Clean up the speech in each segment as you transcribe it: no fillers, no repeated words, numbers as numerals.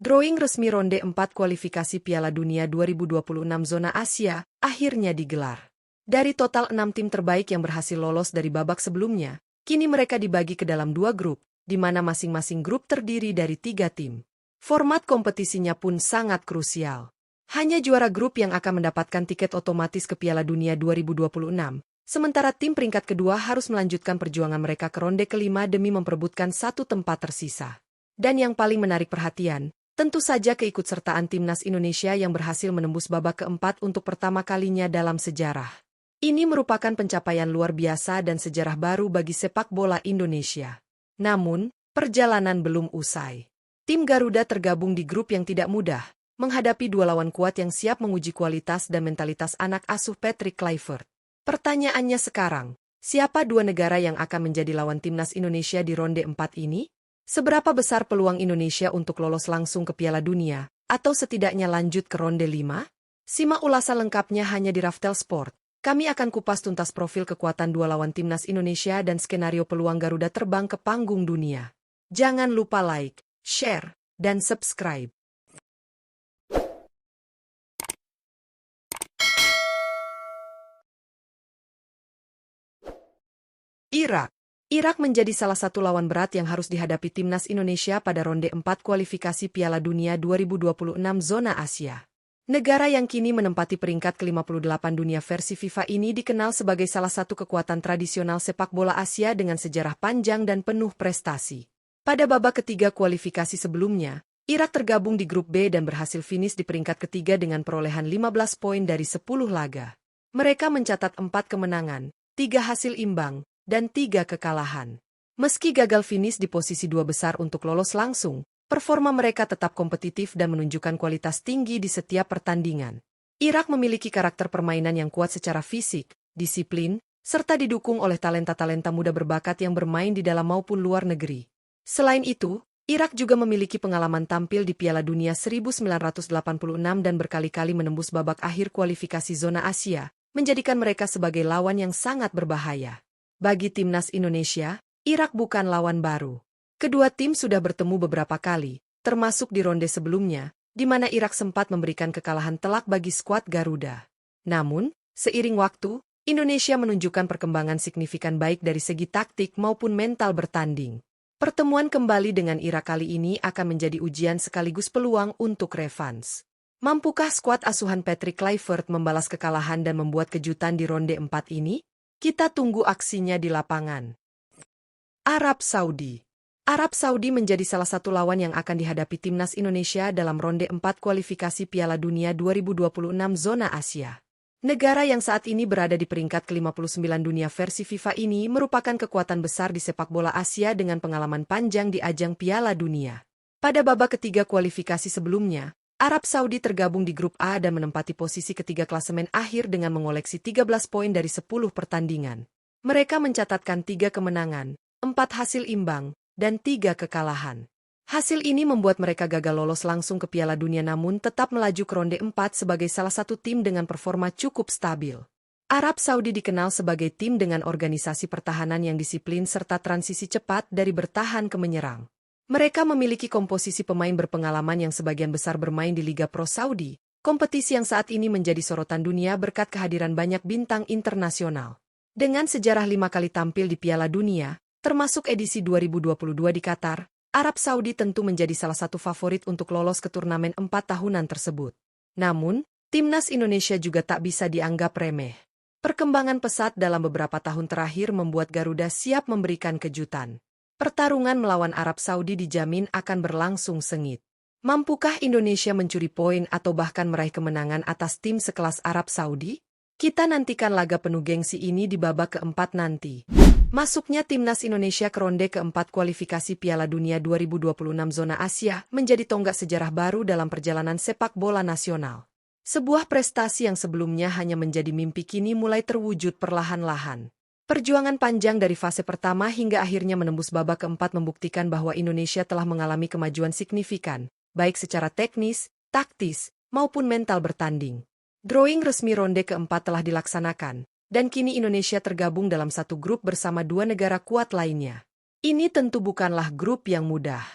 Drawing resmi ronde 4 kualifikasi Piala Dunia 2026 zona Asia akhirnya digelar. Dari total 6 tim terbaik yang berhasil lolos dari babak sebelumnya, kini mereka dibagi ke dalam 2 grup, di mana masing-masing grup terdiri dari 3 tim. Format kompetisinya pun sangat krusial. Hanya juara grup yang akan mendapatkan tiket otomatis ke Piala Dunia 2026, sementara tim peringkat kedua harus melanjutkan perjuangan mereka ke ronde kelima demi memperebutkan satu tempat tersisa. Dan yang paling menarik perhatian, tentu saja keikutsertaan timnas Indonesia yang berhasil menembus babak keempat untuk pertama kalinya dalam sejarah. Ini merupakan pencapaian luar biasa dan sejarah baru bagi sepak bola Indonesia. Namun, perjalanan belum usai. Tim Garuda tergabung di grup yang tidak mudah, menghadapi 2 lawan kuat yang siap menguji kualitas dan mentalitas anak asuh Patrick Kluivert. Pertanyaannya sekarang, siapa 2 negara yang akan menjadi lawan timnas Indonesia di ronde 4 ini? Seberapa besar peluang Indonesia untuk lolos langsung ke Piala Dunia, atau setidaknya lanjut ke ronde 5? Simak ulasan lengkapnya hanya di Raftel Sport. Kami akan kupas tuntas profil kekuatan 2 lawan timnas Indonesia dan skenario peluang Garuda terbang ke panggung dunia. Jangan lupa like, share, dan subscribe. Irak menjadi salah satu lawan berat yang harus dihadapi timnas Indonesia pada ronde 4 kualifikasi Piala Dunia 2026 zona Asia. Negara yang kini menempati peringkat ke-58 dunia versi FIFA ini dikenal sebagai salah satu kekuatan tradisional sepak bola Asia dengan sejarah panjang dan penuh prestasi. Pada babak ketiga kualifikasi sebelumnya, Irak tergabung di grup B dan berhasil finish di peringkat ketiga dengan perolehan 15 poin dari 10 laga. Mereka mencatat 4 kemenangan, 3 hasil imbang, dan 3 kekalahan. Meski gagal finish di posisi 2 besar untuk lolos langsung, performa mereka tetap kompetitif dan menunjukkan kualitas tinggi di setiap pertandingan. Irak memiliki karakter permainan yang kuat secara fisik, disiplin, serta didukung oleh talenta-talenta muda berbakat yang bermain di dalam maupun luar negeri. Selain itu, Irak juga memiliki pengalaman tampil di Piala Dunia 1986 dan berkali-kali menembus babak akhir kualifikasi zona Asia, menjadikan mereka sebagai lawan yang sangat berbahaya. Bagi timnas Indonesia, Irak bukan lawan baru. Kedua tim sudah bertemu beberapa kali, termasuk di ronde sebelumnya, di mana Irak sempat memberikan kekalahan telak bagi skuad Garuda. Namun, seiring waktu, Indonesia menunjukkan perkembangan signifikan baik dari segi taktik maupun mental bertanding. Pertemuan kembali dengan Irak kali ini akan menjadi ujian sekaligus peluang untuk revans. Mampukah skuad asuhan Patrick Kluivert membalas kekalahan dan membuat kejutan di ronde 4 ini? Kita tunggu aksinya di lapangan. Arab Saudi menjadi salah satu lawan yang akan dihadapi timnas Indonesia dalam ronde 4 kualifikasi Piala Dunia 2026 zona Asia. Negara yang saat ini berada di peringkat ke-59 dunia versi FIFA ini merupakan kekuatan besar di sepak bola Asia dengan pengalaman panjang di ajang Piala Dunia. Pada babak ketiga kualifikasi sebelumnya, Arab Saudi tergabung di grup A dan menempati posisi ketiga klasemen akhir dengan mengoleksi 13 poin dari 10 pertandingan. Mereka mencatatkan 3 kemenangan, 4 hasil imbang, dan 3 kekalahan. Hasil ini membuat mereka gagal lolos langsung ke Piala Dunia namun tetap melaju ke ronde 4 sebagai salah satu tim dengan performa cukup stabil. Arab Saudi dikenal sebagai tim dengan organisasi pertahanan yang disiplin serta transisi cepat dari bertahan ke menyerang. Mereka memiliki komposisi pemain berpengalaman yang sebagian besar bermain di Liga Pro Saudi, kompetisi yang saat ini menjadi sorotan dunia berkat kehadiran banyak bintang internasional. Dengan sejarah 5 kali tampil di Piala Dunia, termasuk edisi 2022 di Qatar, Arab Saudi tentu menjadi salah satu favorit untuk lolos ke turnamen 4 tahunan tersebut. Namun, timnas Indonesia juga tak bisa dianggap remeh. Perkembangan pesat dalam beberapa tahun terakhir membuat Garuda siap memberikan kejutan. Pertarungan melawan Arab Saudi dijamin akan berlangsung sengit. Mampukah Indonesia mencuri poin atau bahkan meraih kemenangan atas tim sekelas Arab Saudi? Kita nantikan laga penuh gengsi ini di babak keempat nanti. Masuknya timnas Indonesia ke ronde keempat kualifikasi Piala Dunia 2026 zona Asia menjadi tonggak sejarah baru dalam perjalanan sepak bola nasional. Sebuah prestasi yang sebelumnya hanya menjadi mimpi kini mulai terwujud perlahan-lahan. Perjuangan panjang dari fase pertama hingga akhirnya menembus babak keempat membuktikan bahwa Indonesia telah mengalami kemajuan signifikan, baik secara teknis, taktis, maupun mental bertanding. Drawing resmi ronde keempat telah dilaksanakan, dan kini Indonesia tergabung dalam satu grup bersama 2 negara kuat lainnya. Ini tentu bukanlah grup yang mudah.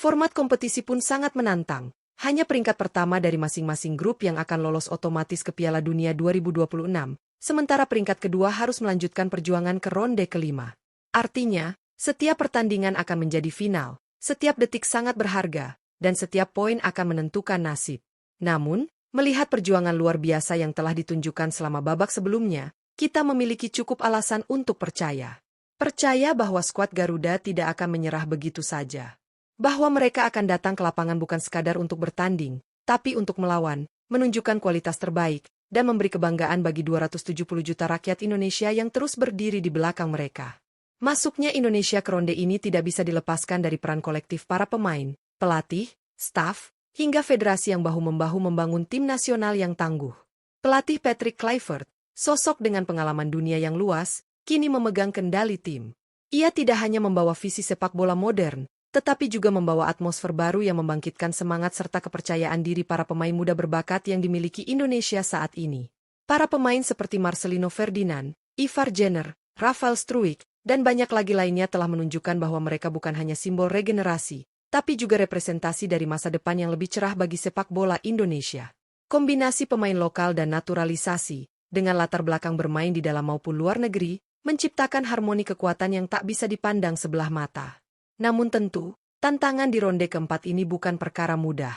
Format kompetisi pun sangat menantang. Hanya peringkat pertama dari masing-masing grup yang akan lolos otomatis ke Piala Dunia 2026, sementara peringkat kedua harus melanjutkan perjuangan ke ronde kelima. Artinya, setiap pertandingan akan menjadi final, setiap detik sangat berharga, dan setiap poin akan menentukan nasib. Namun, melihat perjuangan luar biasa yang telah ditunjukkan selama babak sebelumnya, kita memiliki cukup alasan untuk percaya. Percaya bahwa skuad Garuda tidak akan menyerah begitu saja. Bahwa mereka akan datang ke lapangan bukan sekadar untuk bertanding, tapi untuk melawan, menunjukkan kualitas terbaik, dan memberi kebanggaan bagi 270 juta rakyat Indonesia yang terus berdiri di belakang mereka. Masuknya Indonesia ke ronde ini tidak bisa dilepaskan dari peran kolektif para pemain, pelatih, staf, hingga federasi yang bahu-membahu membangun tim nasional yang tangguh. Pelatih Patrick Kluivert, sosok dengan pengalaman dunia yang luas, kini memegang kendali tim. Ia tidak hanya membawa visi sepak bola modern, tetapi juga membawa atmosfer baru yang membangkitkan semangat serta kepercayaan diri para pemain muda berbakat yang dimiliki Indonesia saat ini. Para pemain seperti Marcelino Ferdinand, Ivar Jenner, Rafael Struijk, dan banyak lagi lainnya telah menunjukkan bahwa mereka bukan hanya simbol regenerasi, tapi juga representasi dari masa depan yang lebih cerah bagi sepak bola Indonesia. Kombinasi pemain lokal dan naturalisasi, dengan latar belakang bermain di dalam maupun luar negeri, menciptakan harmoni kekuatan yang tak bisa dipandang sebelah mata. Namun tentu, tantangan di ronde keempat ini bukan perkara mudah.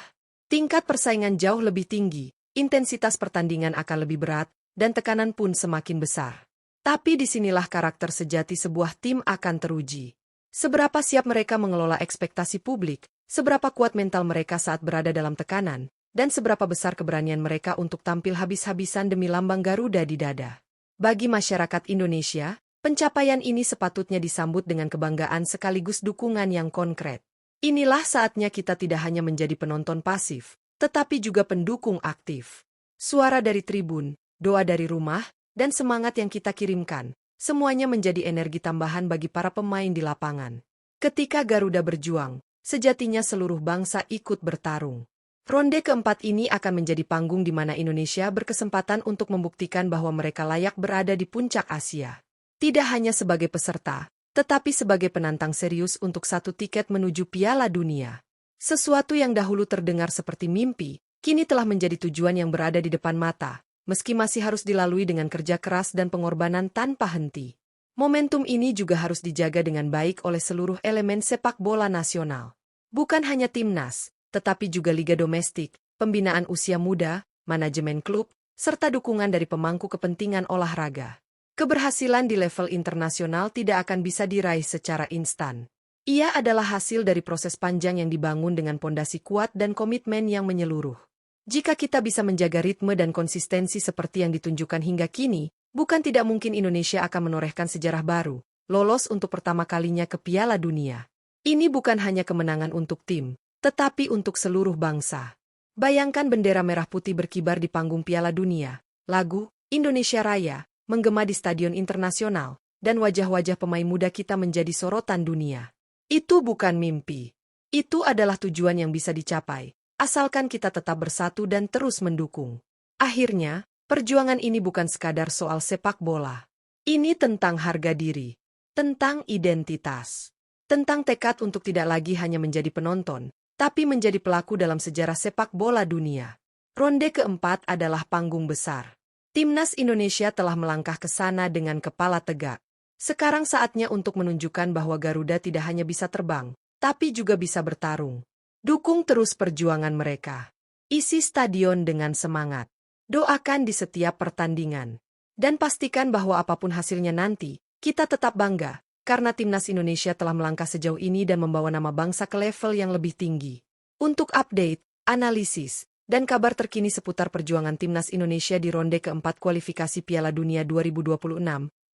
Tingkat persaingan jauh lebih tinggi, intensitas pertandingan akan lebih berat, dan tekanan pun semakin besar. Tapi disinilah karakter sejati sebuah tim akan teruji. Seberapa siap mereka mengelola ekspektasi publik, seberapa kuat mental mereka saat berada dalam tekanan, dan seberapa besar keberanian mereka untuk tampil habis-habisan demi lambang Garuda di dada. Bagi masyarakat Indonesia, pencapaian ini sepatutnya disambut dengan kebanggaan sekaligus dukungan yang konkret. Inilah saatnya kita tidak hanya menjadi penonton pasif, tetapi juga pendukung aktif. Suara dari tribun, doa dari rumah, dan semangat yang kita kirimkan, semuanya menjadi energi tambahan bagi para pemain di lapangan. Ketika Garuda berjuang, sejatinya seluruh bangsa ikut bertarung. Ronde keempat ini akan menjadi panggung di mana Indonesia berkesempatan untuk membuktikan bahwa mereka layak berada di puncak Asia. Tidak hanya sebagai peserta, tetapi sebagai penantang serius untuk satu tiket menuju Piala Dunia. Sesuatu yang dahulu terdengar seperti mimpi, kini telah menjadi tujuan yang berada di depan mata, meski masih harus dilalui dengan kerja keras dan pengorbanan tanpa henti. Momentum ini juga harus dijaga dengan baik oleh seluruh elemen sepak bola nasional. Bukan hanya timnas, tetapi juga liga domestik, pembinaan usia muda, manajemen klub, serta dukungan dari pemangku kepentingan olahraga. Keberhasilan di level internasional tidak akan bisa diraih secara instan. Ia adalah hasil dari proses panjang yang dibangun dengan pondasi kuat dan komitmen yang menyeluruh. Jika kita bisa menjaga ritme dan konsistensi seperti yang ditunjukkan hingga kini, bukan tidak mungkin Indonesia akan menorehkan sejarah baru, lolos untuk pertama kalinya ke Piala Dunia. Ini bukan hanya kemenangan untuk tim, tetapi untuk seluruh bangsa. Bayangkan bendera merah putih berkibar di panggung Piala Dunia, lagu Indonesia Raya menggema di stadion internasional, dan wajah-wajah pemain muda kita menjadi sorotan dunia. Itu bukan mimpi. Itu adalah tujuan yang bisa dicapai, asalkan kita tetap bersatu dan terus mendukung. Akhirnya, perjuangan ini bukan sekadar soal sepak bola. Ini tentang harga diri, tentang identitas, tentang tekad untuk tidak lagi hanya menjadi penonton, tapi menjadi pelaku dalam sejarah sepak bola dunia. Ronde keempat adalah panggung besar. Timnas Indonesia telah melangkah ke sana dengan kepala tegak. Sekarang saatnya untuk menunjukkan bahwa Garuda tidak hanya bisa terbang, tapi juga bisa bertarung. Dukung terus perjuangan mereka. Isi stadion dengan semangat. Doakan di setiap pertandingan. Dan pastikan bahwa apapun hasilnya nanti, kita tetap bangga, karena Timnas Indonesia telah melangkah sejauh ini dan membawa nama bangsa ke level yang lebih tinggi. Untuk update, analisis, dan kabar terkini seputar perjuangan Timnas Indonesia di ronde keempat kualifikasi Piala Dunia 2026,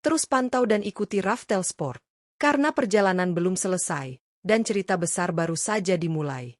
terus pantau dan ikuti Raftel Sport. Karena perjalanan belum selesai, dan cerita besar baru saja dimulai.